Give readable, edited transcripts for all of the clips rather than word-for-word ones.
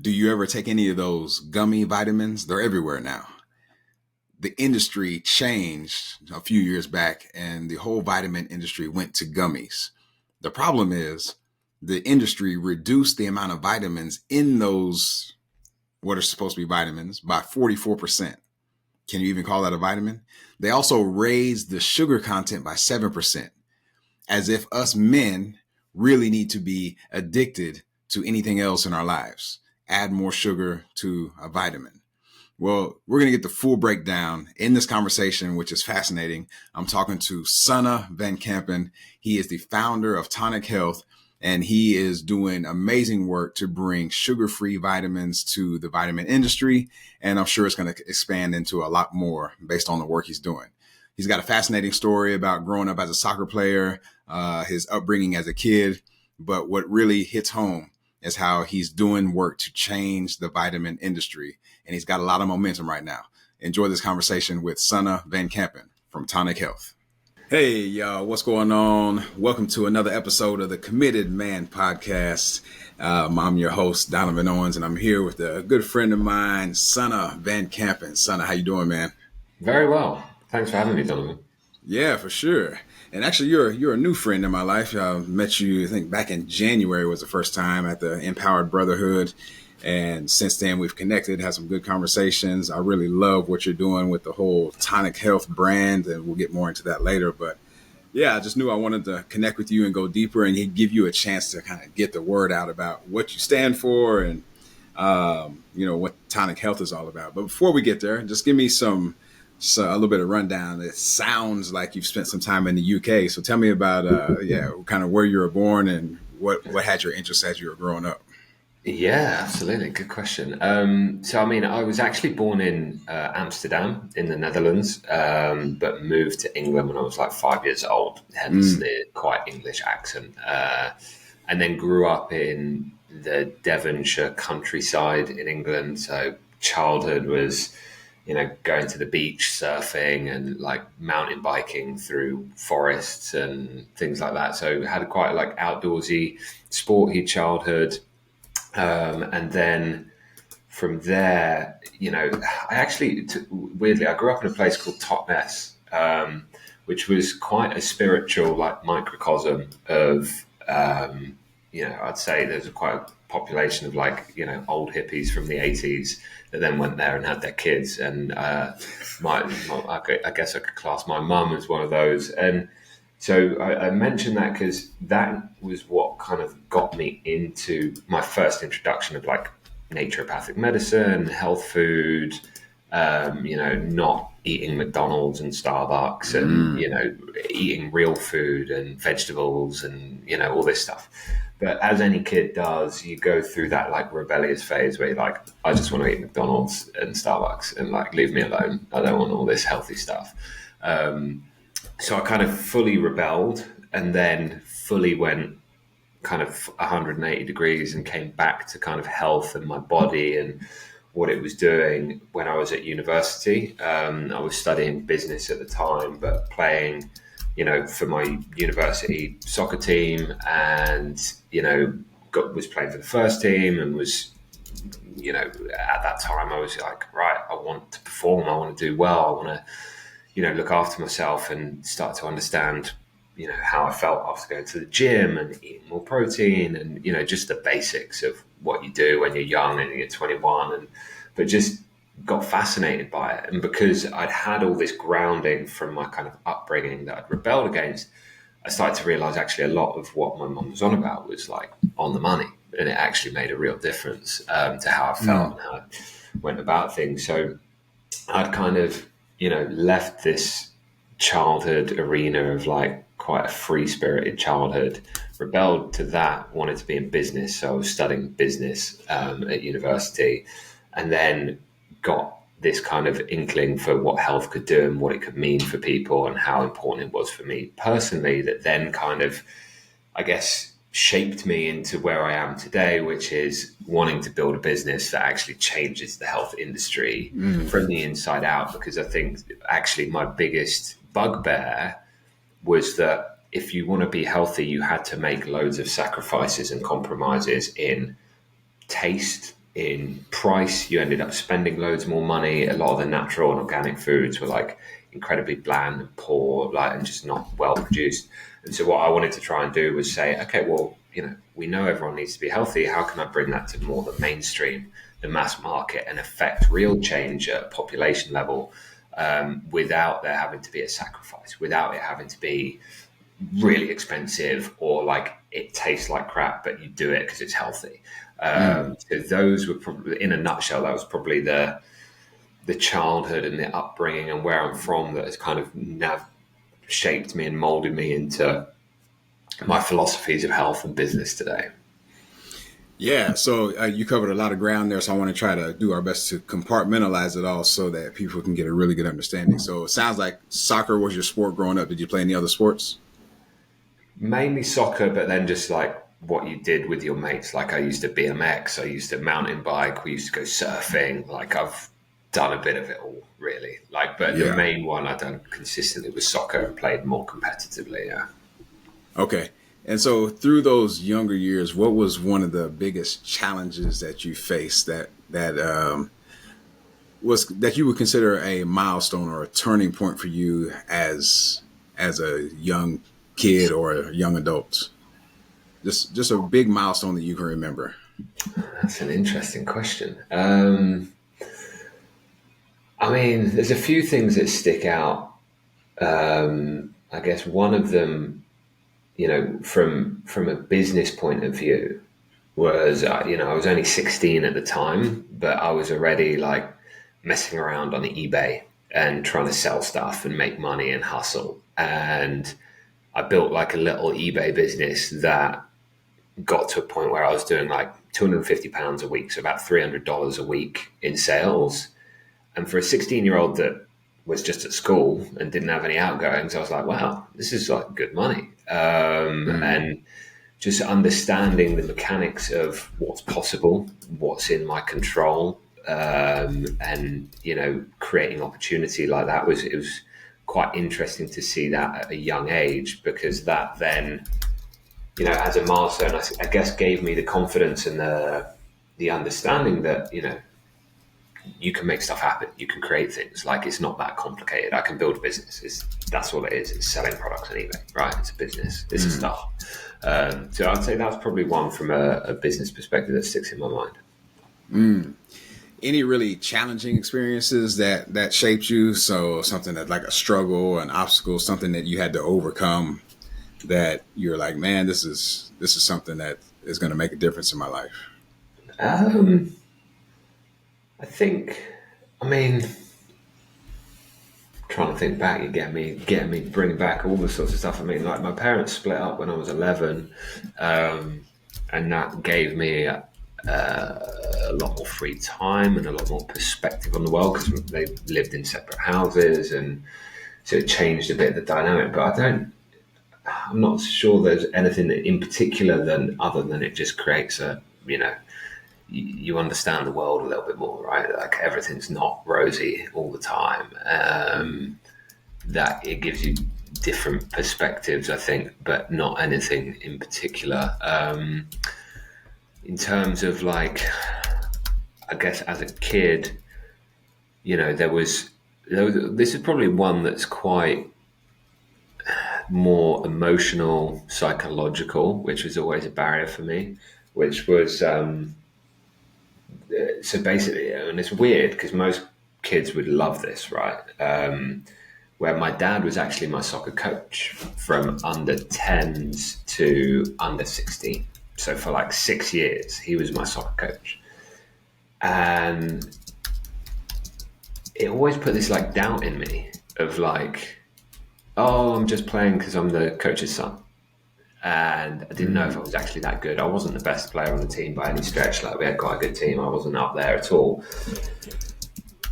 Do you ever take any of those gummy vitamins? They're everywhere now. The industry changed a few years back and the whole vitamin industry went to gummies. The problem is the industry reduced the amount of vitamins in those, what are supposed to be vitamins, by 44%. Can you even call that a vitamin? They also raised the sugar content by 7%, as if us men really need to be addicted to anything else in our lives. Add more sugar to a vitamin. Well, we're going to get the full breakdown in this conversation, which is fascinating. I'm talking to Sunna van Kampen. He is the founder of Tonic Health, and he is doing amazing work to bring sugar-free vitamins to the vitamin industry. And I'm sure it's going to expand into a lot more based on the work he's doing. He's got a fascinating story about growing up as a soccer player, his upbringing as a kid. But what really hits home is how he's doing work to change the vitamin industry. And he's got a lot of momentum right now. Enjoy this conversation with Sunna van Kampen from Tonic Health. Hey, y'all, what's going on? Welcome to another episode of the Committed Man Podcast. I'm your host, Donovan Owens, and I'm here with a good friend of mine, Sunna van Kampen. Sunna, how you doing, man? Very well. Thanks for having me, Donovan. Yeah, for sure. And actually, you're a new friend in my life. I met you, I think, back in January was the first time at the Empowered Brotherhood. And since then, we've connected, had some good conversations. I really love what you're doing with the whole Tonic Health brand, and we'll get more into that later. But yeah, I just knew I wanted to connect with you and go deeper and give you a chance to kind of get the word out about what you stand for and, what Tonic Health is all about. But before we get there, just give me a little bit of rundown. It sounds like you've spent some time in the UK. So tell me about, kind of where you were born and what had your interest as you were growing up. Yeah, absolutely. Good question. I was actually born in Amsterdam in the Netherlands, but moved to England when I was like 5 years old, hence the quite English accent. And then grew up in the Devonshire countryside in England. So childhood was, going to the beach, surfing and like mountain biking through forests and things like that. So had a quite like outdoorsy, sporty childhood. And then from there, weirdly, I grew up in a place called Totnes, which was quite a spiritual, like microcosm of, I'd say there's quite a population of old hippies from the 80s that then went there and had their kids. And I guess I could class my mum as one of those. And so I mentioned that because that was what kind of got me into my first introduction of like naturopathic medicine, health food, not eating McDonald's and Starbucks and, eating real food and vegetables and, all this stuff. But as any kid does, you go through that like rebellious phase where you're like, I just want to eat McDonald's and Starbucks and like, leave me alone. I don't want all this healthy stuff. So I kind of fully rebelled and then fully went kind of 180 degrees and came back to kind of health and my body and what it was doing when I was at university. I was studying business at the time, but playing, for my university soccer team and, was playing for the first team and was, at that time I was like, right, I want to perform. I want to do well. I want to, look after myself and start to understand, how I felt after going to the gym and eating more protein and, just the basics of what you do when you're young and you're 21 but just got fascinated by it. And because I'd had all this grounding from my kind of upbringing that I'd rebelled against, I started to realize actually a lot of what my mum was on about was like on the money. And it actually made a real difference to how I felt and how I went about things. So I'd kind of, left this childhood arena of like quite a free-spirited childhood, rebelled to that, wanted to be in business. So I was studying business at university and then got this kind of inkling for what health could do and what it could mean for people and how important it was for me personally that then kind of, I guess, shaped me into where I am today, which is wanting to build a business that actually changes the health industry from the inside out. Because I think actually my biggest bugbear was that if you want to be healthy, you had to make loads of sacrifices and compromises in taste, in price. You ended up spending loads more money. A lot of the natural and organic foods were like incredibly bland and poor, like, and just not well produced. And so what I wanted to try and do was say, okay, well, we know everyone needs to be healthy. How can I bring that to more the mainstream, the mass market, and affect real change at population level, without there having to be a sacrifice, without it having to be really expensive or like it tastes like crap, but you do it because it's healthy. So those were probably, in a nutshell, that was probably the childhood and the upbringing and where I'm from that has kind of shaped me and molded me into my philosophies of health and business today. Yeah, so you covered a lot of ground there, so I want to try to do our best to compartmentalize it all so that people can get a really good understanding. So it sounds like soccer was your sport growing up. Did you play any other sports? Mainly soccer, but then just like what you did with your mates. Like I used to BMX, I used to mountain bike, we used to go surfing. Like I've done a bit of it all, really. Like, but the main one I done consistently was soccer and played more competitively. Yeah. Okay. And so through those younger years, what was one of the biggest challenges that you faced that was that you would consider a milestone or a turning point for you as a young kid or a young adult? Just a big milestone that you can remember. That's an interesting question. I mean, there's a few things that stick out. I guess one of them, from a business point of view, was I was only 16 at the time, but I was already like messing around on eBay and trying to sell stuff and make money and hustle. And I built like a little eBay business that got to a point where I was doing like £250 a week, so about $300 a week in sales. And for a 16-year-old that was just at school and didn't have any outgoings, I was like, wow, this is like good money. And just understanding the mechanics of what's possible, what's in my control, and, creating opportunity like that it was quite interesting to see that at a young age, because that then, as a milestone, I guess gave me the confidence and the understanding that, you can make stuff happen. You can create things. Like, it's not that complicated. I can build a business. That's all it is. It's selling products on eBay, right? It's a business. It's a start. So I'd say that's probably one from a business perspective that sticks in my mind. Any really challenging experiences that shaped you? So something that like a struggle, an obstacle, something that you had to overcome that you're like, man, this is something that is going to make a difference in my life. I mean, trying to think back, you get me bringing back all the sorts of stuff. I mean, like my parents split up when I was 11, and that gave me a lot more free time and a lot more perspective on the world, because they lived in separate houses, and so it changed a bit of the dynamic. But I'm not sure there's anything in particular other than it just creates you understand the world a little bit more, right? Like everything's not rosy all the time. That it gives you different perspectives, I think, but not anything in particular. In terms of like, I guess as a kid, this is probably one that's quite more emotional, psychological, which was always a barrier for me, which was, so basically, and it's weird because most kids would love this, right? Where my dad was actually my soccer coach from under 10s to under 16. So for like 6 years, he was my soccer coach. And it always put this like doubt in me of like, oh, I'm just playing because I'm the coach's son. And I didn't know if I was actually that good. I wasn't the best player on the team by any stretch. Like, we had quite a good team. I wasn't up there at all.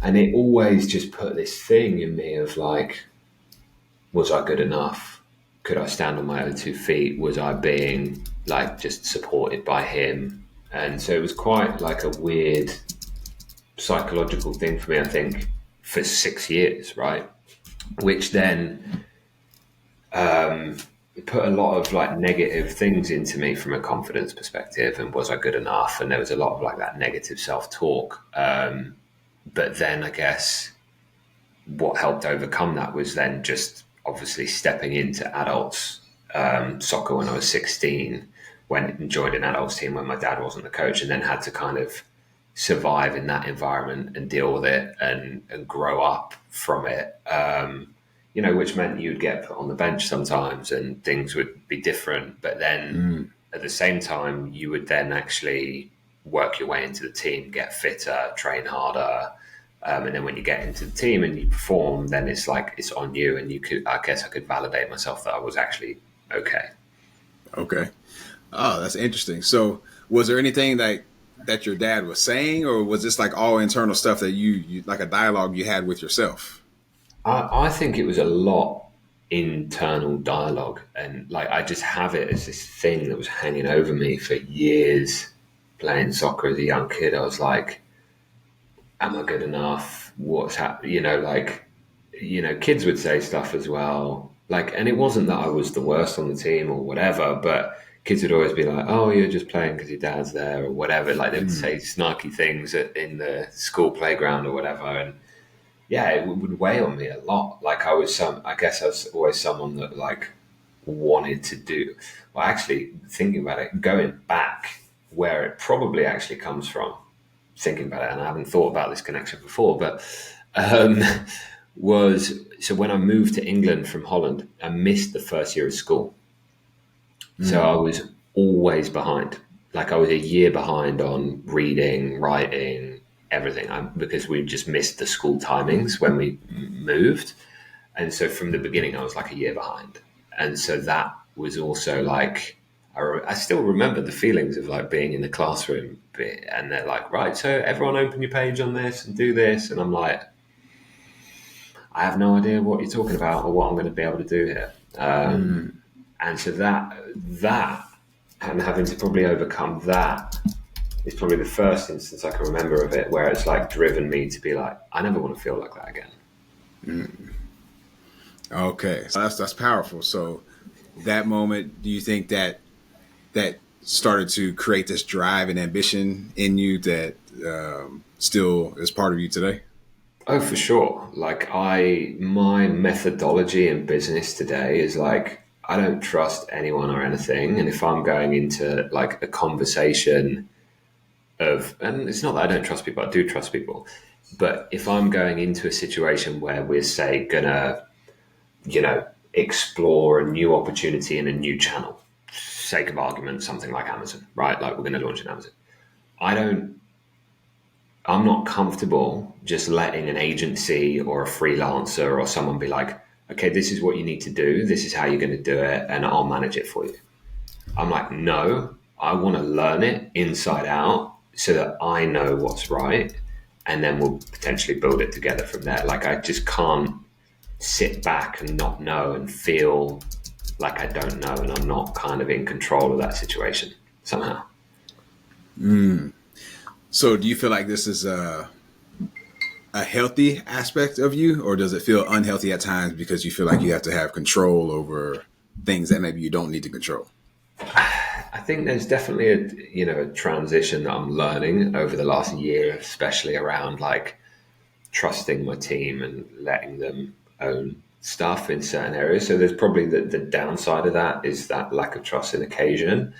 And it always just put this thing in me of like, was I good enough? Could I stand on my own 2 feet? Was I being like just supported by him? And so it was quite like a weird psychological thing for me, I think, for 6 years, right? Which then it put a lot of like negative things into me from a confidence perspective, and was I good enough? And there was a lot of like that negative self-talk. But then I guess what helped overcome that was then just obviously stepping into adults soccer when I was 16, went and joined an adults team when my dad wasn't the coach, and then had to kind of survive in that environment and deal with it and grow up from it. Which meant you'd get put on the bench sometimes and things would be different. But then at the same time, you would then actually work your way into the team, get fitter, train harder. And then when you get into the team and you perform, then it's like, it's on you. And I could validate myself that I was actually okay. Okay. Oh, that's interesting. So was there anything that your dad was saying, or was this like all internal stuff that you like a dialogue you had with yourself? I think it was a lot internal dialogue, and like I just have it as this thing that was hanging over me for years. Playing soccer as a young kid, I was like, "Am I good enough? What's happening?" Kids would say stuff as well. Like, and it wasn't that I was the worst on the team or whatever, but kids would always be like, "Oh, you're just playing because your dad's there," or whatever. Like they would say snarky things in the school playground or whatever, and yeah, it would weigh on me a lot. Like I guess I was always someone that like wanted to do. Well, actually, thinking about it, going back where it probably actually comes from, thinking about it, and I haven't thought about this connection before, but was so when I moved to England from Holland, I missed the first year of school. So I was always behind. Like I was a year behind on reading, writing, everything, because we just missed the school timings when we moved. And so from the beginning, I was like a year behind. And so that was also like, I still remember the feelings of like being in the classroom and they're like, right, so everyone open your page on this and do this. And I'm like, I have no idea what you're talking about or what I'm going to be able to do here. And so that and having to probably overcome that is probably the first instance I can remember of it where it's like driven me to be like, I never want to feel like that again. Okay, so that's powerful. So that moment, do you think that started to create this drive and ambition in you that still is part of you today? Oh, for sure. Like my methodology in business today is like, I don't trust anyone or anything. And if I'm going into like a conversation and it's not that I don't trust people, I do trust people. But if I'm going into a situation where we're, say, gonna, explore a new opportunity in a new channel, sake of argument, something like Amazon, right? Like we're going to launch an Amazon. I'm not comfortable just letting an agency or a freelancer or someone be like, okay, this is what you need to do. This is how you're going to do it. And I'll manage it for you. I'm like, no, I want to learn it inside out so that I know what's right. And then we'll potentially build it together from there. Like I just can't sit back and not know and feel like I don't know and I'm not kind of in control of that situation somehow. So do you feel like this is a healthy aspect of you, or does it feel unhealthy at times because you feel like you have to have control over things that maybe you don't need to control? I think there's definitely a transition that I'm learning over the last year, especially around like trusting my team and letting them own stuff in certain areas. So there's probably the downside of that is that lack of trust in occasion,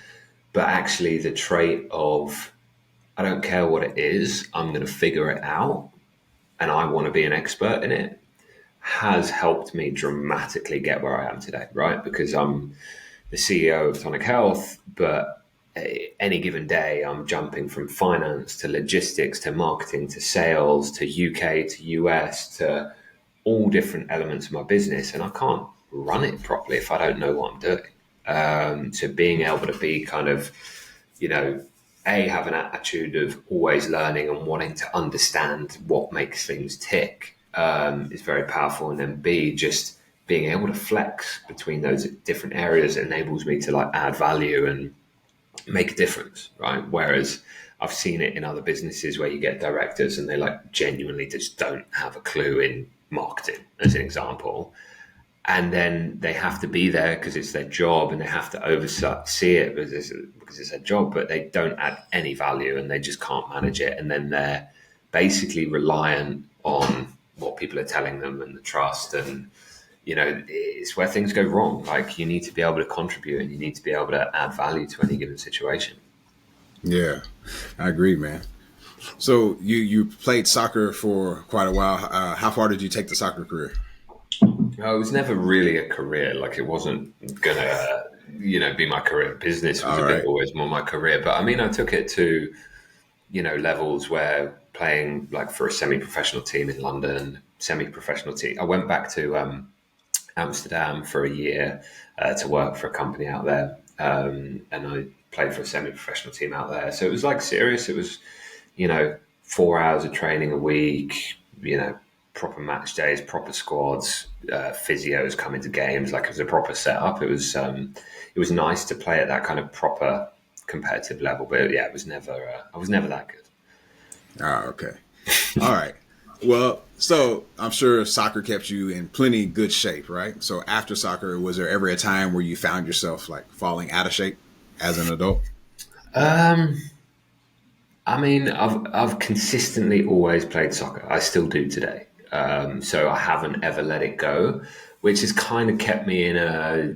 but actually the trait of I don't care what it is, I'm going to figure it out and I want to be an expert in it has helped me dramatically get where I am today, right? Because I'm the CEO of Tonic Health, but any given day I'm jumping from finance to logistics to marketing to sales to UK to US to all different elements of my business, and I can't run it properly if I don't know what I'm doing. So being able to be kind of, have an attitude of always learning and wanting to understand what makes things tick is very powerful. And then B, just being able to flex between those different areas enables me to like add value and make a difference, right? Whereas I've seen it in other businesses where you get directors and they like genuinely just don't have a clue in marketing, as an example. and then they have to be there because it's their job, and they have to oversee it because it's their job, but they don't add any value, and they just can't manage it, and then they're basically reliant on what people are telling them and the trust, and it's where things go wrong. Like, you need to be able to contribute, and you need to be able to add value to any given situation. Yeah, I agree, man. So you played soccer for quite a while. How far did you take the soccer career? It was never really a career. Like, it wasn't gonna, be my career. Business was always more my career. But I mean, I took it to, levels where playing like for a semi-professional team in London, semi-professional team. I went back to Amsterdam for a year to work for a company out there, and I played for a semi-professional team out there. So it was like serious. It was, 4 hours of training a week, proper match days, proper squads, physios coming to games. Like, it was a proper setup. It was nice to play at that kind of proper competitive level. But yeah, it was never. I was never that good. Ah, okay. All right. Well, so I'm sure soccer kept you in plenty good shape, right? So after soccer, was there ever a time where you found yourself like falling out of shape as an adult? I mean, I've consistently always played soccer. I still do today. So I haven't ever let it go, which has kind of kept me in a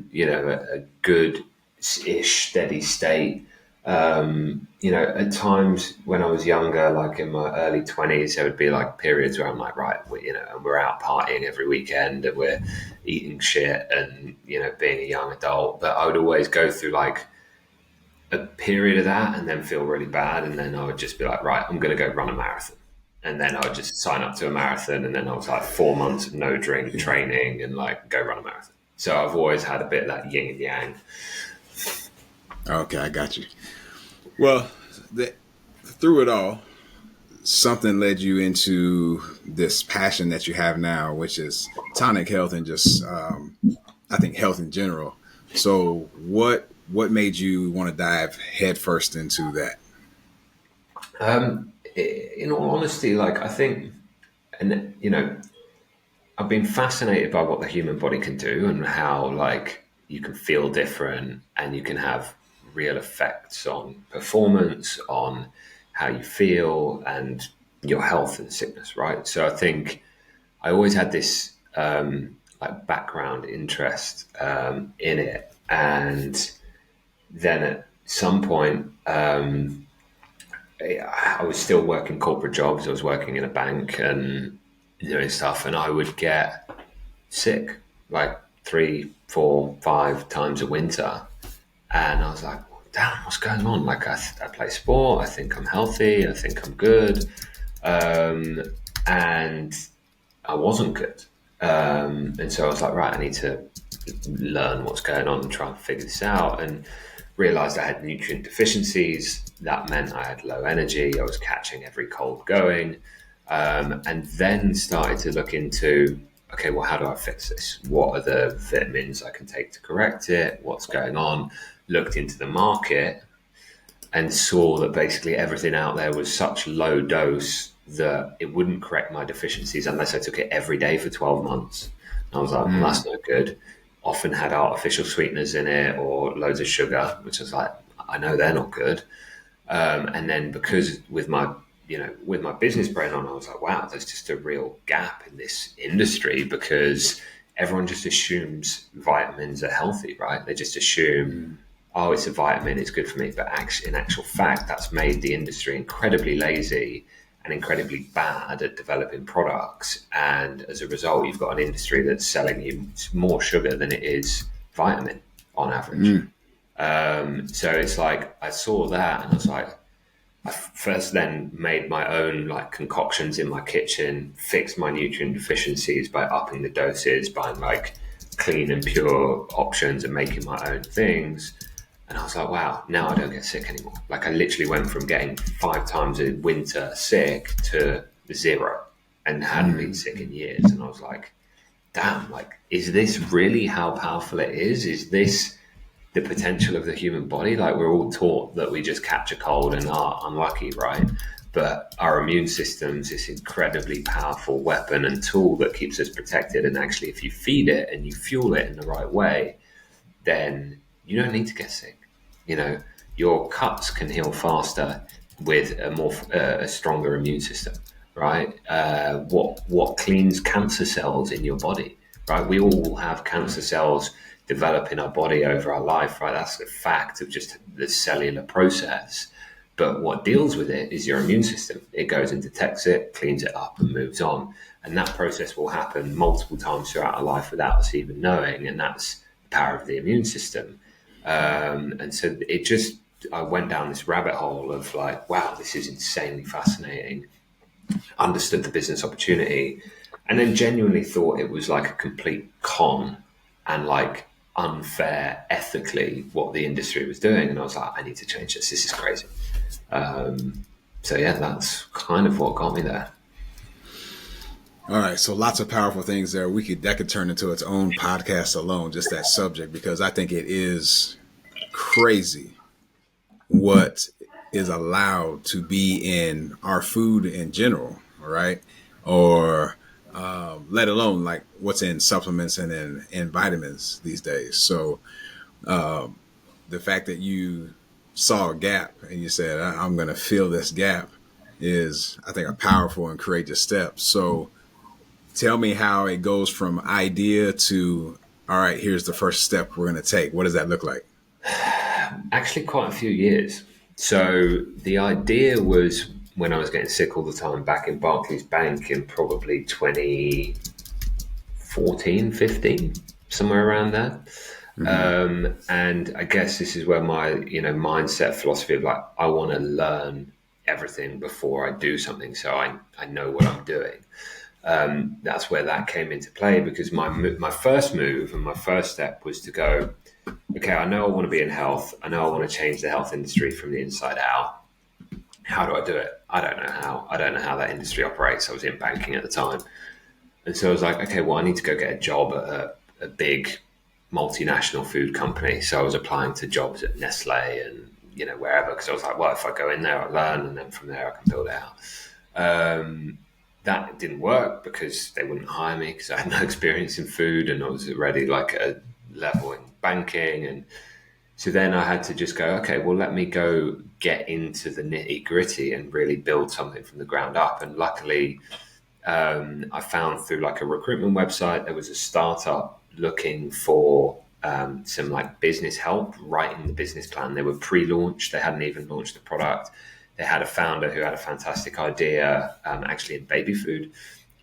good-ish, steady state. At times when I was younger, like in my early 20s, there would be like periods where I'm like, right, we're out partying every weekend, and we're eating shit, and, being a young adult. But I would always go through like a period of that and then feel really bad. And then I would just be like, right, I'm going to go run a marathon. And then I would just sign up to a marathon. And then I was like 4 months of no drink training and like go run a marathon. So I've always had a bit of that yin and yang. Okay, I got you. Well, through it all, something led you into this passion that you have now, which is Tonic Health and just, I think, health in general. So what made you want to dive headfirst into that? In all honesty, like, I think, and I've been fascinated by what the human body can do, and how like you can feel different, and you can have real effects on performance, on how you feel, and your health and sickness, right? So I think I always had this like background interest in it, and then at some point, I was still working corporate jobs. I was working in a bank and doing stuff, and I would get sick like 3, 4, 5 times a winter. And I was like, damn, what's going on? Like, I play sport. I think I'm healthy. I think I'm good. And I wasn't good. And so I was like, right, I need to learn what's going on and try and figure this out. And realized I had nutrient deficiencies. That meant I had low energy. I was catching every cold going. And then started to look into, okay, well, how do I fix this? What are the vitamins I can take to correct it? What's going on? Looked into the market and saw that basically everything out there was such low dose that it wouldn't correct my deficiencies unless I took it every day for 12 months. And I was like, well, that's no good. Often had artificial sweeteners in it or loads of sugar, which I was like, I know they're not good. And then because with my business brain on, I was like, wow, there's just a real gap in this industry, because everyone just assumes vitamins are healthy, right? They just assume, oh, it's a vitamin, it's good for me. But in actual fact, that's made the industry incredibly lazy and incredibly bad at developing products. And as a result, you've got an industry that's selling you more sugar than it is vitamin on average. So it's like, I saw that and I was like, I first then made my own like concoctions in my kitchen, fixed my nutrient deficiencies by upping the doses, buying like clean and pure options and making my own things. And I was like, wow, now I don't get sick anymore. Like, I literally went from getting 5 times a winter sick to 0 and hadn't been sick in years. And I was like, damn, like, is this really how powerful it is? Is this the potential of the human body? Like, we're all taught that we just catch a cold and are unlucky, right? but our immune system's this incredibly powerful weapon and tool that keeps us protected. And actually, if you feed it and you fuel it in the right way, then you don't need to get sick. You know, your cuts can heal faster with a stronger immune system, right? What cleans cancer cells in your body, right? We all have cancer cells develop in our body over our life, right? That's a fact of just the cellular process. But what deals with it is your immune system. It goes and detects it, cleans it up, and moves on. And that process will happen multiple times throughout our life without us even knowing. And that's the power of the immune system. And so I went down this rabbit hole of like, wow, this is insanely fascinating. Understood the business opportunity, and then genuinely thought it was like a complete con and like unfair ethically what the industry was doing. And I was like, I need to change this. This is crazy. So yeah, that's kind of what got me there. All right. So lots of powerful things there. That could turn into its own podcast alone, just that subject, because I think it is crazy what is allowed to be in our food in general, right? Or let alone like what's in supplements and in vitamins these days. So the fact that you saw a gap and you said, I'm going to fill this gap is, I think, a powerful and courageous step. So tell me how it goes from idea to, all right, here's the first step we're going to take. What does that look like? Actually, quite a few years. So the idea was when I was getting sick all the time back in Barclays Bank in probably 2014, 15, somewhere around there. Mm-hmm. And I guess this is where my, mindset philosophy of like, I want to learn everything before I do something. So I know what I'm doing. That's where that came into play, because my first move and my first step was to go, okay, I know I want to be in health. I know I want to change the health industry from the inside out. How do I do it? I don't know how. I don't know how that industry operates. I was in banking at the time. And so I was like, okay, well, I need to go get a job at a big multinational food company. So I was applying to jobs at Nestle and, wherever, because I was like, well, if I go in there, I learn, and then from there I can build it out. That didn't work because they wouldn't hire me because I had no experience in food, and I was already like a level in banking. And so then I had to just go, okay, well, let me go get into the nitty gritty and really build something from the ground up. And luckily, I found through like a recruitment website, there was a startup looking for some like business help writing the business plan. They were pre-launched. They hadn't even launched the product. They had a founder who had a fantastic idea, actually in baby food,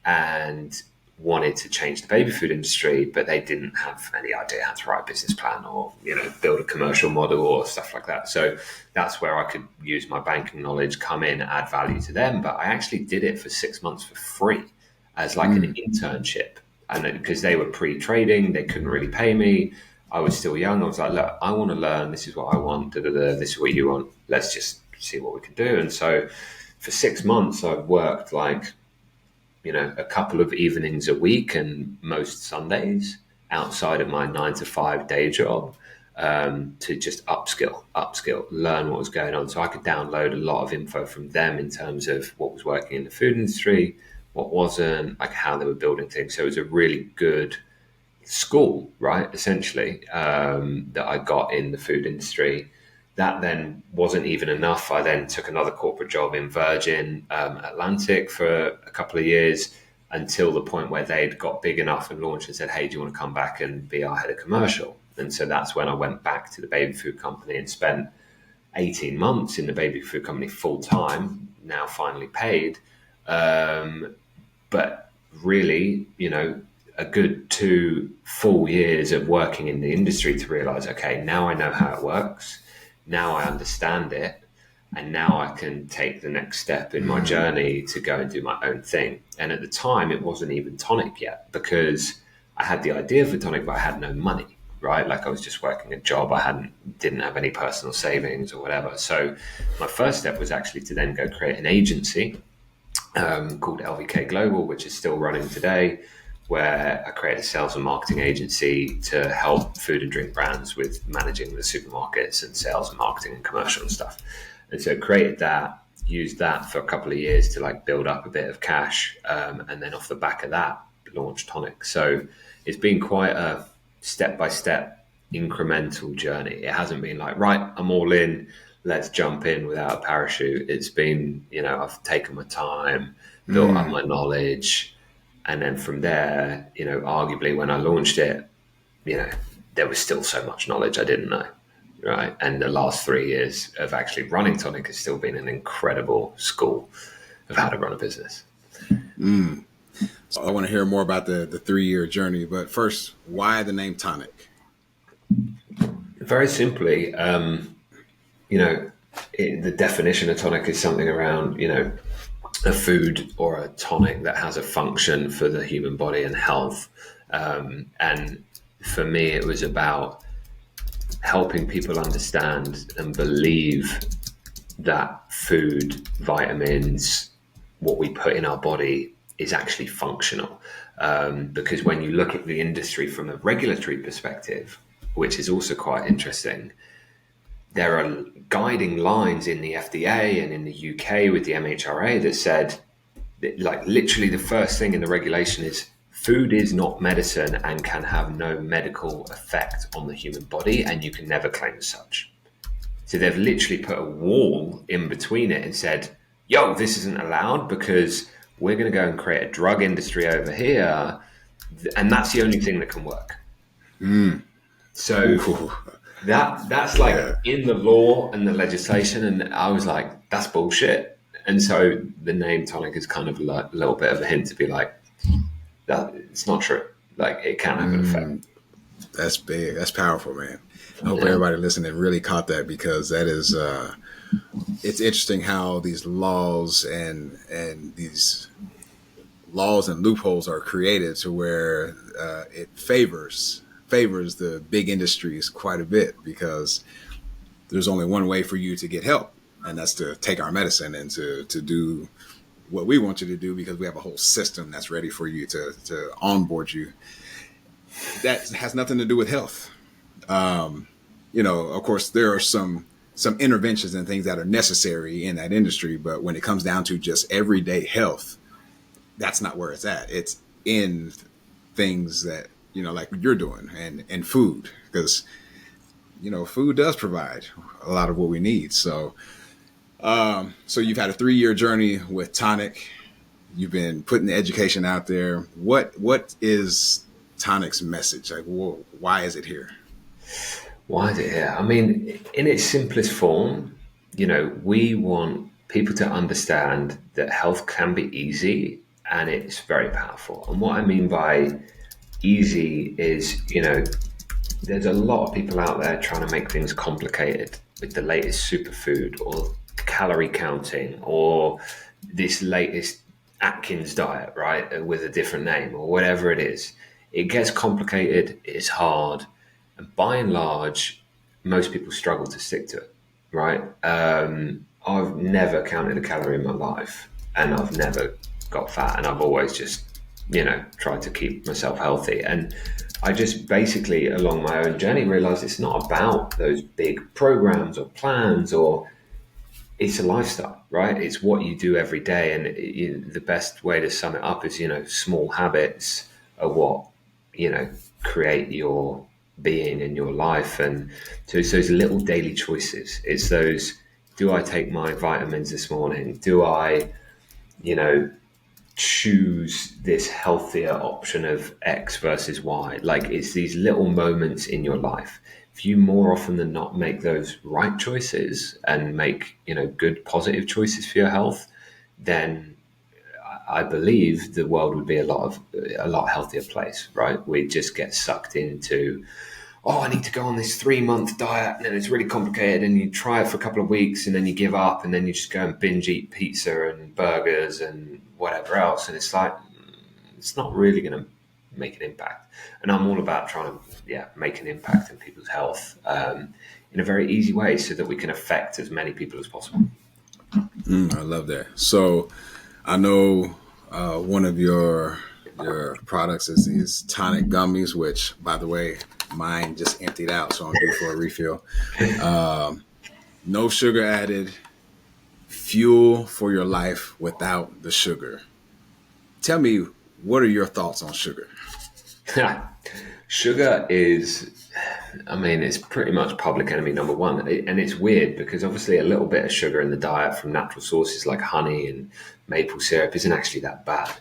and wanted to change the baby food industry, but they didn't have any idea how to write a business plan or, build a commercial model or stuff like that. So that's where I could use my banking knowledge, come in, add value to them. But I actually did it for 6 months for free as like an internship. And because they were pre-trading, they couldn't really pay me. I was still young. I was like, look, I want to learn. This is what I want. This is what you want. Let's just see what we can do. And so for 6 months, I've worked like, a couple of evenings a week and most Sundays outside of my 9-to-5 day job, to just upskill, learn what was going on. So I could download a lot of info from them in terms of what was working in the food industry, what wasn't, like how they were building things. So it was a really good school, right, essentially, that I got in the food industry. That then wasn't even enough. I then took another corporate job in Virgin Atlantic for a couple of years, until the point where they'd got big enough and launched and said, hey, do you want to come back and be our head of commercial? And so that's when I went back to the baby food company and spent 18 months in the baby food company full time, now finally paid. But really, a good 2 full years of working in the industry to realize, okay, now I know how it works. Now I understand it, and now I can take the next step in my journey to go and do my own thing. And at the time, it wasn't even Tonic yet, because I had the idea for Tonic, but I had no money, right? Like I was just working a job. I didn't have any personal savings or whatever. So my first step was actually to then go create an agency called LVK Global, which is still running today, where I created a sales and marketing agency to help food and drink brands with managing the supermarkets and sales and marketing and commercial and stuff. And so I created that, used that for a couple of years to like build up a bit of cash, and then off the back of that, launched Tonic. So it's been quite a step-by-step incremental journey. It hasn't been like, right, I'm all in, let's jump in without a parachute. It's been, I've taken my time, built up my knowledge, and then from there, arguably when I launched it, there was still so much knowledge I didn't know, right? And the last 3 years of actually running Tonic has still been an incredible school of how to run a business. So I want to hear more about the 3-year journey, but first, why the name Tonic? Very simply, the definition of tonic is something around, a food or a tonic that has a function for the human body and health. And for me, it was about helping people understand and believe that food, vitamins, what we put in our body is actually functional. Because when you look at the industry from a regulatory perspective, which is also quite interesting, there are guiding lines in the FDA and in the UK with the MHRA that said, like, literally the first thing in the regulation is food is not medicine and can have no medical effect on the human body, and you can never claim as such. So they've literally put a wall in between it and said, yo, this isn't allowed because we're going to go and create a drug industry over here, and that's the only thing that can work. So that's like in the law and the legislation, and I was like, that's bullshit. And so the name Tonic is kind of a little bit of a hint to be like, that it's not true. Like, it can have an effect. That's big. That's powerful, man. I hope everybody listening really caught that, because that is it's interesting how these laws and these laws and loopholes are created to where it favors the big industries quite a bit, because there's only one way for you to get help, and that's to take our medicine and to do what we want you to do, because we have a whole system that's ready for you to onboard you. That has nothing to do with health. Of course, there are some interventions and things that are necessary in that industry, but when it comes down to just everyday health, that's not where it's at. It's in things that, like you're doing, and food, because, food does provide a lot of what we need. So you've had a 3-year journey with Tonic. You've been putting the education out there. What is Tonic's message? Like, why is it here? Why is it here? I mean, in its simplest form, we want people to understand that health can be easy and it's very powerful. And what I mean by easy is, there's a lot of people out there trying to make things complicated with the latest superfood or calorie counting or this latest Atkins diet, right? With a different name or whatever it is. It gets complicated, it's hard, and by and large, most people struggle to stick to it, right? I've never counted a calorie in my life, and I've never got fat, and I've always just, tried to keep myself healthy. And I just basically, along my own journey, realized it's not about those big programs or plans, or it's a lifestyle, right? It's what you do every day. And the best way to sum it up is, small habits are what, create your being and your life. And so it's those little daily choices. It's those, do I take my vitamins this morning? Do I, choose this healthier option of X versus Y? Like, it's these little moments in your life. If you more often than not make those right choices and make, good positive choices for your health, then I believe the world would be a lot healthier place, right? We just get sucked into, I need to go on this 3-month diet, and then it's really complicated, and you try it for a couple of weeks and then you give up, and then you just go and binge eat pizza and burgers and whatever else. And it's like, it's not really going to make an impact. And I'm all about trying to make an impact in people's health in a very easy way, so that we can affect as many people as possible. I love that. So I know one of your products is these Tonic Gummies, which, by the way, mine just emptied out, so I'm due for a refill. No sugar added, fuel for your life without the sugar. Tell me, what are your thoughts on sugar? Sugar is, I mean, it's pretty much public enemy number one. And it's weird because obviously a little bit of sugar in the diet from natural sources like honey and maple syrup isn't actually that bad.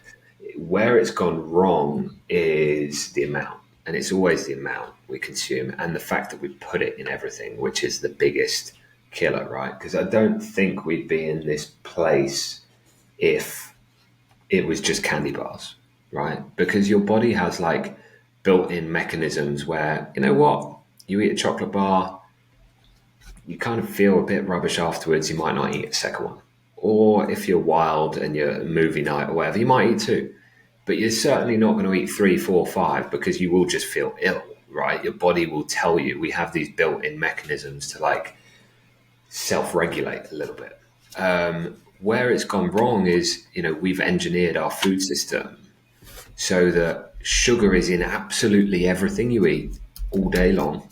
Where it's gone wrong is the amount. And it's always the amount we consume and the fact that we put it in everything, which is the biggest killer, right? Because I don't think we'd be in this place if it was just candy bars, right? Because your body has like built-in mechanisms where, you know what, you eat a chocolate bar, you kind of feel a bit rubbish afterwards, you might not eat a second one. Or if you're wild and you're a movie night or whatever, you might eat two. But you're certainly not going to eat 3, 4, 5 because you will just feel ill, right? Your body will tell you. We have these built-in mechanisms to like self-regulate a little bit. Where it's gone wrong is, you know, we've engineered our food system so that sugar is in absolutely everything you eat all day long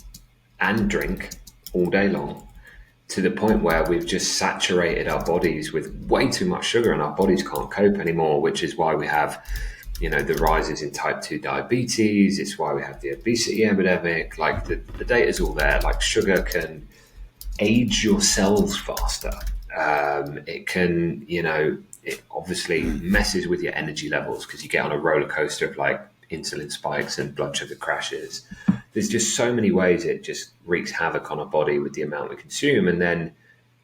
and drink all day long, to the point where we've just saturated our bodies with way too much sugar and our bodies can't cope anymore, which is why we have, you know, the rises in type 2 diabetes. It's why we have the obesity epidemic. Like the data's all there. Like sugar can age your cells faster. It can, you know, it obviously messes with your energy levels because you get on a roller coaster of like insulin spikes and blood sugar crashes. There's just so many ways it just wreaks havoc on our body with the amount we consume. And then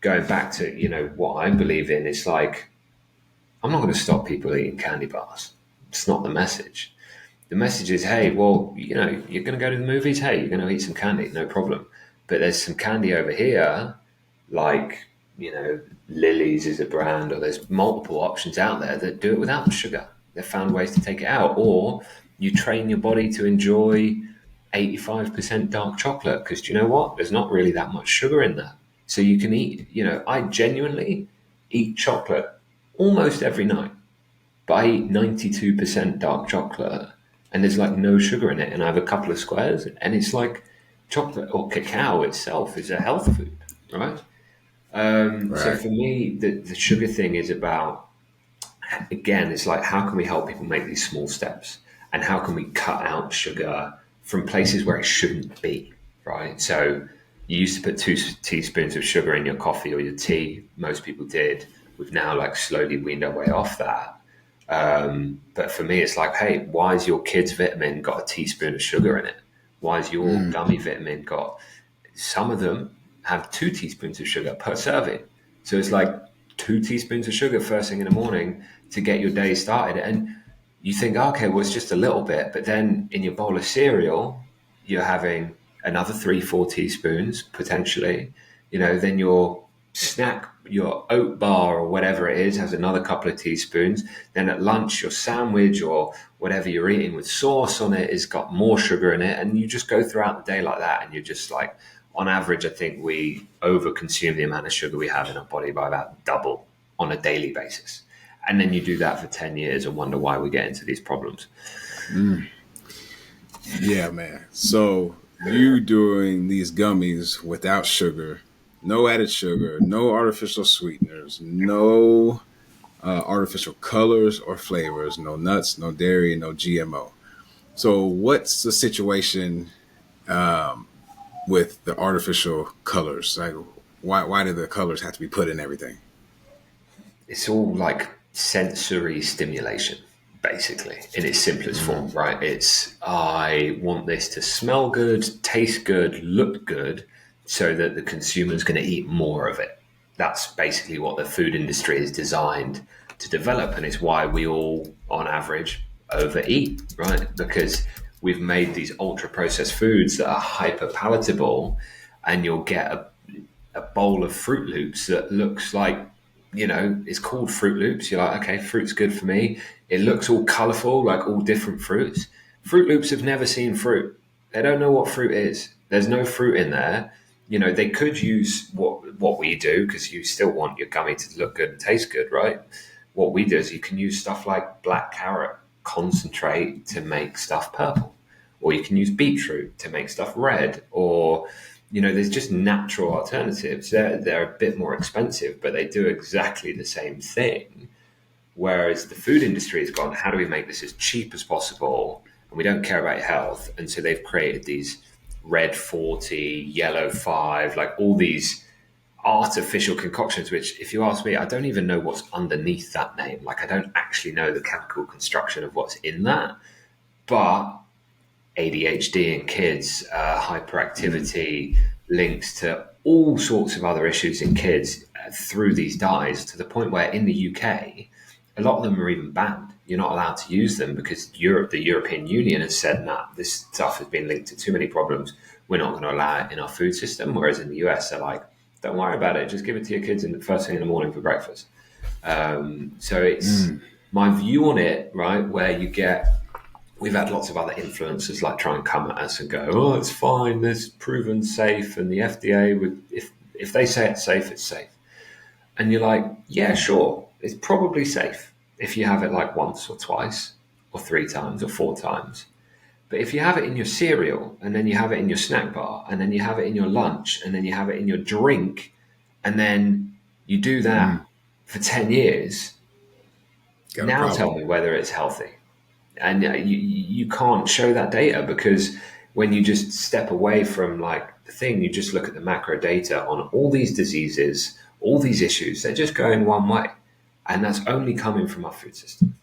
going back to, you know, what I believe in, it's like, I'm not going to stop people eating candy bars. It's not the message. The message is, hey, well, you know, you're going to go to the movies. Hey, you're going to eat some candy, no problem. But there's some candy over here, like, you know, Lily's is a brand, or there's multiple options out there that do it without sugar. They've found ways to take it out. Or you train your body to enjoy 85% dark chocolate because, do you know what? There's not really that much sugar in that. So you can eat, you know, I genuinely eat chocolate almost every night, but I eat 92% dark chocolate and there's like no sugar in it. And I have a couple of squares and it's like chocolate or cacao itself is a health food, right? Right. So for me, the sugar thing is about, again, it's like, how can we help people make these small steps? And how can we cut out sugar from places where it shouldn't be, right? So you used to put 2 teaspoons of sugar in your coffee or your tea. Most people did. We've now like slowly weaned our way off that. But for me, it's like, hey, why has your kid's vitamin got a teaspoon of sugar in it? Why has your gummy vitamin got, some of them have 2 teaspoons of sugar per serving. So it's like 2 teaspoons of sugar first thing in the morning to get your day started. And you think, okay, well, it's just a little bit. But then in your bowl of cereal, you're having another 3, 4 teaspoons potentially. You know, then your snack, your oat bar or whatever it is, has another couple of teaspoons. Then at lunch, your sandwich or whatever you're eating with sauce on it has got more sugar in it. And you just go throughout the day like that. And you're just like, on average, I think we overconsume the amount of sugar we have in our body by about double on a daily basis. And then you do that for 10 years and wonder why we get into these problems. Yeah, man. So you doing these gummies without sugar, no added sugar, no artificial sweeteners, no artificial colors or flavors, no nuts, no dairy, no GMO. So what's the situation with the artificial colors? Like, why do the colors have to be put in everything? It's all like sensory stimulation, basically, in its simplest form, right? It's, I want this to smell good, taste good, look good, so that the consumer's going to eat more of it. That's basically what the food industry is designed to develop. And it's why we all, on average, overeat, right? Because we've made these ultra processed foods that are hyper palatable, and you'll get a bowl of Fruit Loops that looks like, you know, it's called Fruit Loops. You're like, okay, fruit's good for me. It looks all colorful, like all different fruits. Fruit Loops have never seen fruit. They don't know what fruit is. There's no fruit in there. You know, they could use what we do, because you still want your gummy to look good and taste good, right? What we do is you can use stuff like black carrot concentrate to make stuff purple, or you can use beetroot to make stuff red, or, there's just natural alternatives. They're a bit more expensive, but they do exactly the same thing. Whereas the food industry has gone, how do we make this as cheap as possible? And we don't care about your health. And so they've created these red 40, yellow 5, like all these artificial concoctions, which, if you ask me, I don't even know what's underneath that name. Like, I don't actually know the chemical construction of what's in that. But ADHD in kids, hyperactivity, links to all sorts of other issues in kids through these dyes, to the point where in the UK, a lot of them are even banned. You're not allowed to use them because the European Union has said, nah, this stuff has been linked to too many problems. We're not going to allow it in our food system. Whereas in the US, they're like, don't worry about it. Just give it to your kids in the first thing in the morning for breakfast. So it's my view on it, right, where we've had lots of other influencers like try and come at us and go, oh, it's fine, it's proven safe, and the FDA would, if they say it's safe, it's safe. And you're like, yeah, sure, it's probably safe if you have it like once or twice or 3 times or 4 times. But if you have it in your cereal, and then you have it in your snack bar, and then you have it in your lunch, and then you have it in your drink, and then you do that for 10 years, now tell me whether it's healthy. And you can't show that data, because when you just step away from like the thing, you just look at the macro data on all these diseases, all these issues, they're just going one way. And that's only coming from our food system.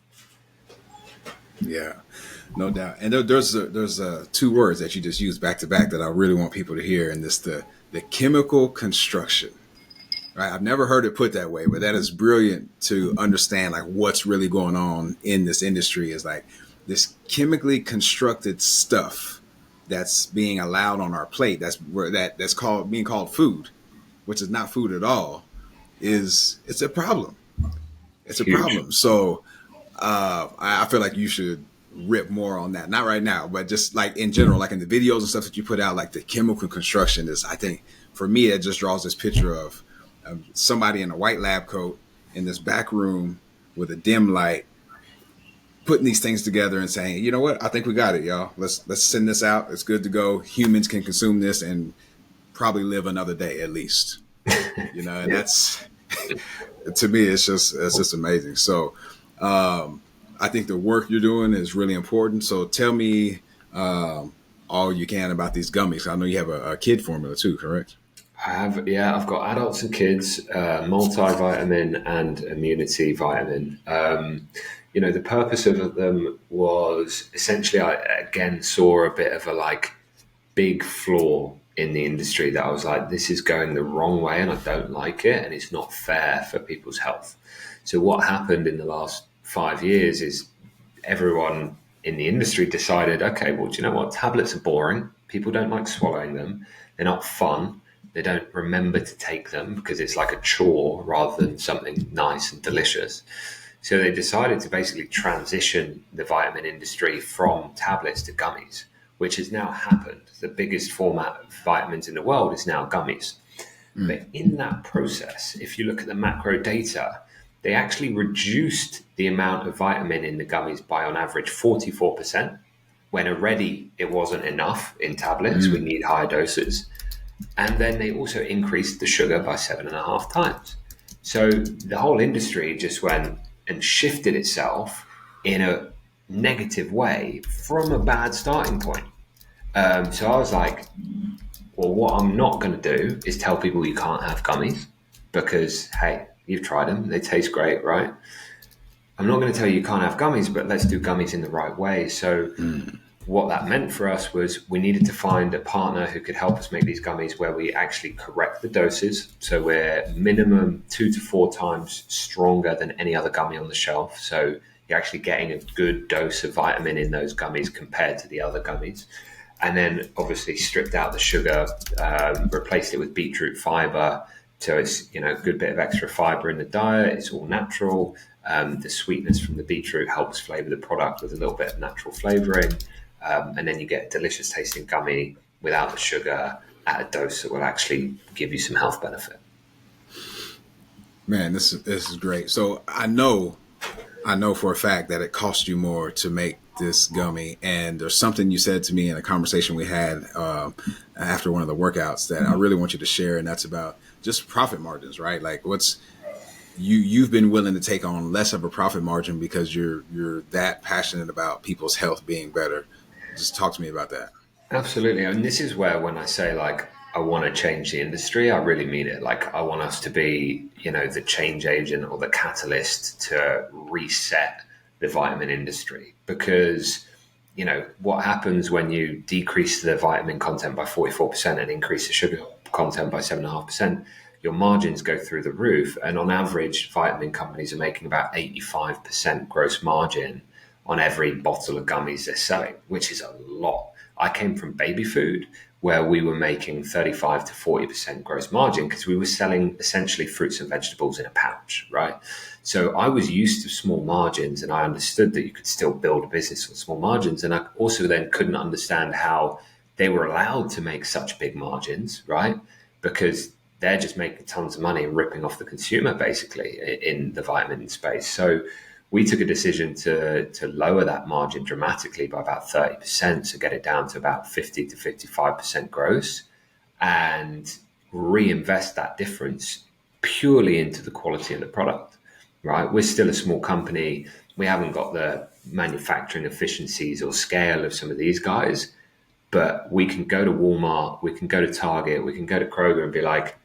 Yeah, no doubt. And there's 2 words that you just used back to back that I really want people to hear. And this, the chemical construction, right? I've never heard it put that way, but that is brilliant to understand like what's really going on in this industry is like this chemically constructed stuff that's being allowed on our plate. That's being called food, which is not food at all. It's a problem. It's a problem. So I feel like you should rip more on that. Not right now, but just like in general, like in the videos and stuff that you put out, like the chemical construction is, I think for me, it just draws this picture of somebody in a white lab coat in this back room with a dim light, putting these things together and saying, you know what, I think we got it, y'all. Let's send this out. It's good to go. Humans can consume this and probably live another day at least. And that's, to me, it's just amazing. So I think the work you're doing is really important. So tell me all you can about these gummies. I know you have a kid formula too, correct? I've got adults and kids, multivitamin and immunity vitamin. The purpose of them was essentially, I again saw a bit of a like big flaw in the industry that I was like, this is going the wrong way and I don't like it, and it's not fair for people's health. So what happened in the last 5 years is everyone in the industry decided, okay, well, do you know what? Tablets are boring. People don't like swallowing them. They're not fun. They don't remember to take them because it's like a chore rather than something nice and delicious. So they decided to basically transition the vitamin industry from tablets to gummies, which has now happened. The biggest format of vitamins in the world is now gummies. But in that process, if you look at the macro data, they actually reduced the amount of vitamin in the gummies by on average 44%, when already it wasn't enough in tablets. We need higher doses. And then they also increased the sugar by 7.5 times. So the whole industry just went and shifted itself in a negative way from a bad starting point. So I was like, well, what I'm not going to do is tell people you can't have gummies because, hey, you've tried them. They taste great, right? I'm not going to tell you can't have gummies, but let's do gummies in the right way. So what that meant for us was we needed to find a partner who could help us make these gummies where we actually correct the doses. So we're minimum 2 to 4 times stronger than any other gummy on the shelf. So you're actually getting a good dose of vitamin in those gummies compared to the other gummies. And then obviously stripped out the sugar, replaced it with beetroot fiber. So it's, a good bit of extra fiber in the diet. It's all natural. The sweetness from the beetroot helps flavor the product with a little bit of natural flavoring. And then you get a delicious tasting gummy without the sugar at a dose that will actually give you some health benefit. Man, this is great. So I know for a fact that it costs you more to make this gummy, and there's something you said to me in a conversation we had after one of the workouts that I really want you to share, and that's about just profit margins, right? Like, what's you've been willing to take on less of a profit margin because you're that passionate about people's health being better. Just talk to me about that. Absolutely. And this is where, when I say like I want to change the industry, I really mean it. Like, I want us to be, the change agent or the catalyst to reset the vitamin industry. Because, what happens when you decrease the vitamin content by 44% and increase the sugar content by 7.5%, your margins go through the roof. And on average, vitamin companies are making about 85% gross margin on every bottle of gummies they're selling, which is a lot. I came from baby food, where we were making 35 to 40% gross margin because we were selling essentially fruits and vegetables in a pouch, right? So I was used to small margins, and I understood that you could still build a business on small margins. And I also then couldn't understand how they were allowed to make such big margins, right? Because they're just making tons of money and ripping off the consumer, basically, in the vitamin space. So we took a decision to lower that margin dramatically by about 30%, so get it down to about 50 to 55% gross, and reinvest that difference purely into the quality of the product, right? We're still a small company. We haven't got the manufacturing efficiencies or scale of some of these guys, but we can go to Walmart, we can go to Target, we can go to Kroger and be like,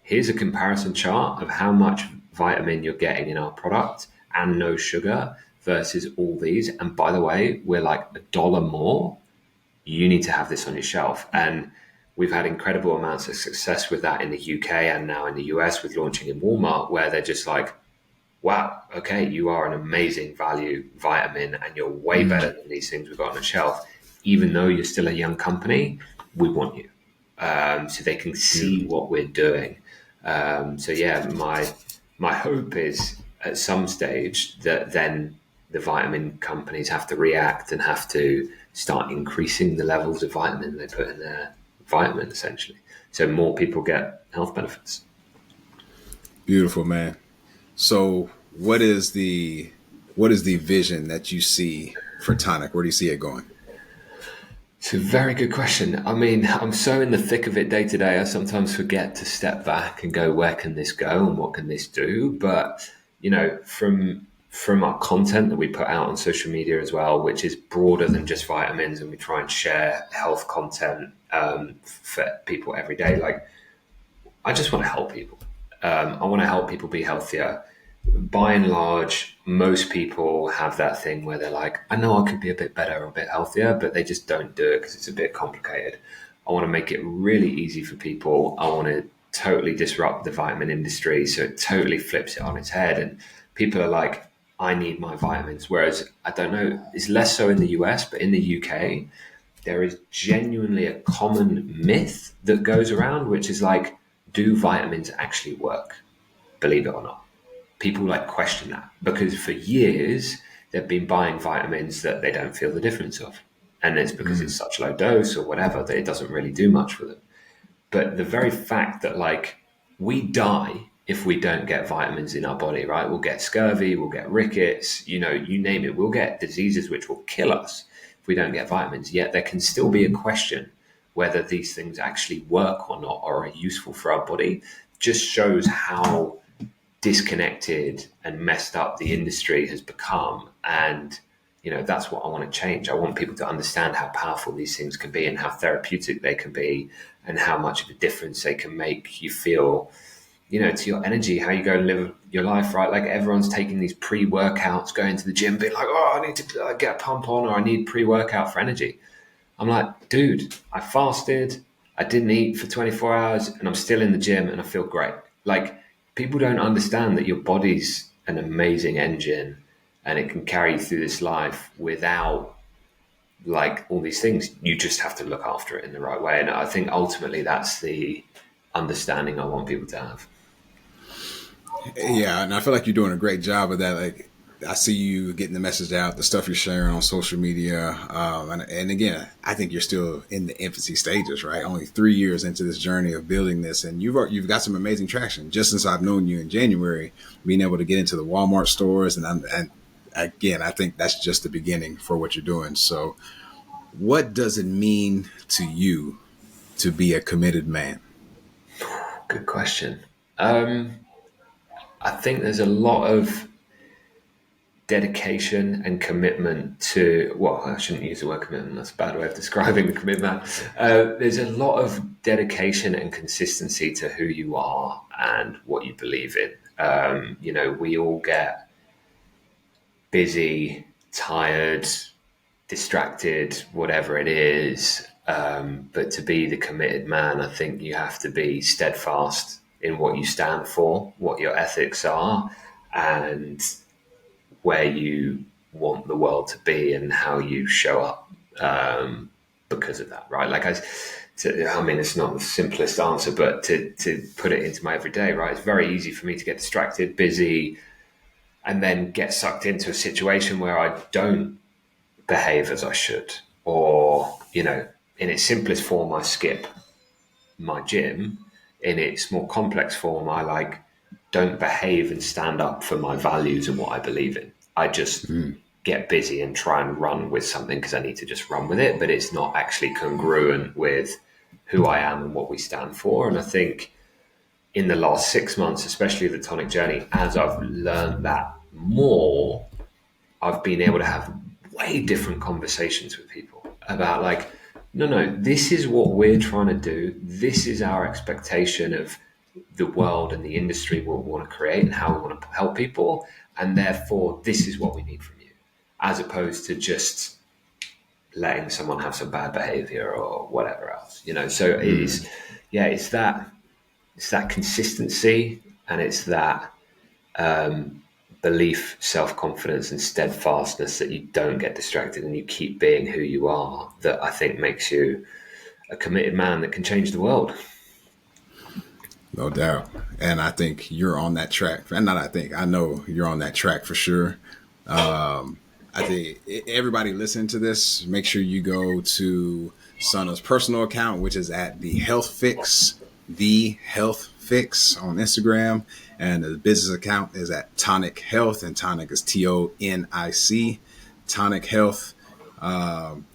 here's a comparison chart of how much vitamin you're getting in our product and no sugar versus all these. And by the way, we're like $1 more. You need to have this on your shelf. And we've had incredible amounts of success with that in the UK and now in the US with launching in Walmart, where they're just like, wow, okay, you are an amazing value vitamin and you're way better than these things we've got on the shelf. Even though you're still a young company, we want you. So they can see what we're doing. So yeah, my hope is at some stage that then the vitamin companies have to react and have to start increasing the levels of vitamin they put in their vitamin, essentially. So more people get health benefits. Beautiful, man. So what is the vision that you see for Tonic? Where do you see it going? It's a very good question. I mean, I'm so in the thick of it day to day, I sometimes forget to step back and go, where can this go and what can this do? But, from our content that we put out on social media as well, which is broader than just vitamins, and we try and share health content for people every day. Like, I just want to help people. I want to help people be healthier. By and large, most people have that thing where they're like, I know I could be a bit better or a bit healthier, but they just don't do it because it's a bit complicated. I want to make it really easy for people. I want to totally disrupt the vitamin industry so it totally flips it on its head. And people are like, I need my vitamins. Whereas, I don't know, it's less so in the US, but in the UK, there is genuinely a common myth that goes around, which is like, do vitamins actually work? Believe it or not. People like question that because for years they've been buying vitamins that they don't feel the difference of. And it's because it's such low dose or whatever that it doesn't really do much for them. But the very fact that like we die if we don't get vitamins in our body, right? We'll get scurvy, we'll get rickets, you name it. We'll get diseases which will kill us if we don't get vitamins. Yet there can still be a question whether these things actually work or not or are useful for our body. Just shows how disconnected and messed up the industry has become. And, that's what I want to change. I want people to understand how powerful these things can be and how therapeutic they can be and how much of a difference they can make you feel, to your energy, how you go and live your life, right? Like everyone's taking these pre-workouts, going to the gym, being like, oh, I need to get a pump on or I need pre-workout for energy. I'm like, dude, I fasted, I didn't eat for 24 hours and I'm still in the gym and I feel great. Like, people don't understand that your body's an amazing engine and it can carry you through this life without like all these things. You just have to look after it in the right way. And I think ultimately that's the understanding I want people to have. Yeah, and I feel like you're doing a great job of that. Like, I see you getting the message out, the stuff you're sharing on social media. And again, I think you're still in the infancy stages, right? Only 3 years into this journey of building this. And you've got some amazing traction. Just since I've known you in January, being able to get into the Walmart stores and again, I think that's just the beginning for what you're doing. So what does it mean to you to be a committed man? Good question. I think there's a lot of dedication and commitment to, well, I shouldn't use the word commitment, that's a bad way of describing the commitment. There's a lot of dedication and consistency to who you are and what you believe in. We all get busy, tired, distracted, whatever it is. But to be the committed man, I think you have to be steadfast in what you stand for, what your ethics are, and where you want the world to be and how you show up because of that, right? It's not the simplest answer, but to put it into my everyday, right? It's very easy for me to get distracted, busy, and then get sucked into a situation where I don't behave as I should. Or, in its simplest form, I skip my gym. In its more complex form, I don't behave and stand up for my values and what I believe in. I just get busy and try and run with something because I need to just run with it, but it's not actually congruent with who I am and what we stand for. And I think in the last 6 months, especially the Tonic journey, as I've learned that more, I've been able to have way different conversations with people about no, this is what we're trying to do. This is our expectation of the world and the industry we want to create and how we want to help people. And therefore, this is what we need from you, as opposed to just letting someone have some bad behavior or whatever else, So it is, it's that consistency, and it's that belief, self-confidence, and steadfastness that you don't get distracted and you keep being who you are, that I think makes you a committed man that can change the world. No doubt. And I think you're on that track. And I know you're on that track for sure. I think everybody listening to this, make sure you go to Sunna's personal account, which is at the Health Fix on Instagram. And the business account is at Tonic Health, and Tonic is TONIC, Tonic Health.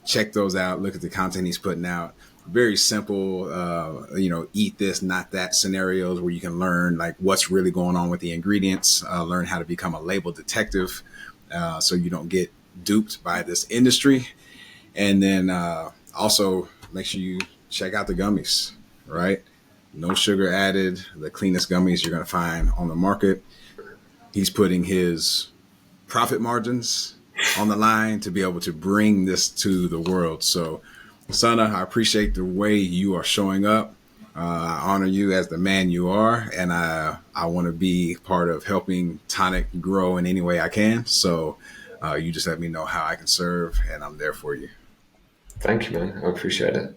Check those out. Look at the content he's putting out. Very simple, eat this, not that scenarios where you can learn what's really going on with the ingredients, learn how to become a label detective so you don't get duped by this industry. And then also make sure you check out the gummies, right? No sugar added, the cleanest gummies you're going to find on the market. He's putting his profit margins on the line to be able to bring this to the world. So, Sunna, I appreciate the way you are showing up. I honor you as the man you are, and I want to be part of helping Tonic grow in any way I can. So you just let me know how I can serve, and I'm there for you. Thank you, man. I appreciate it.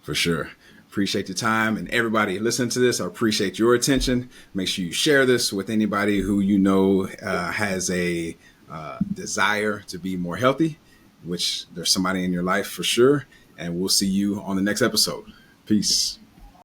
For sure. Appreciate your time. And everybody listening to this, I appreciate your attention. Make sure you share this with anybody who you know has a desire to be more healthy, which there's somebody in your life for sure. And we'll see you on the next episode. Peace.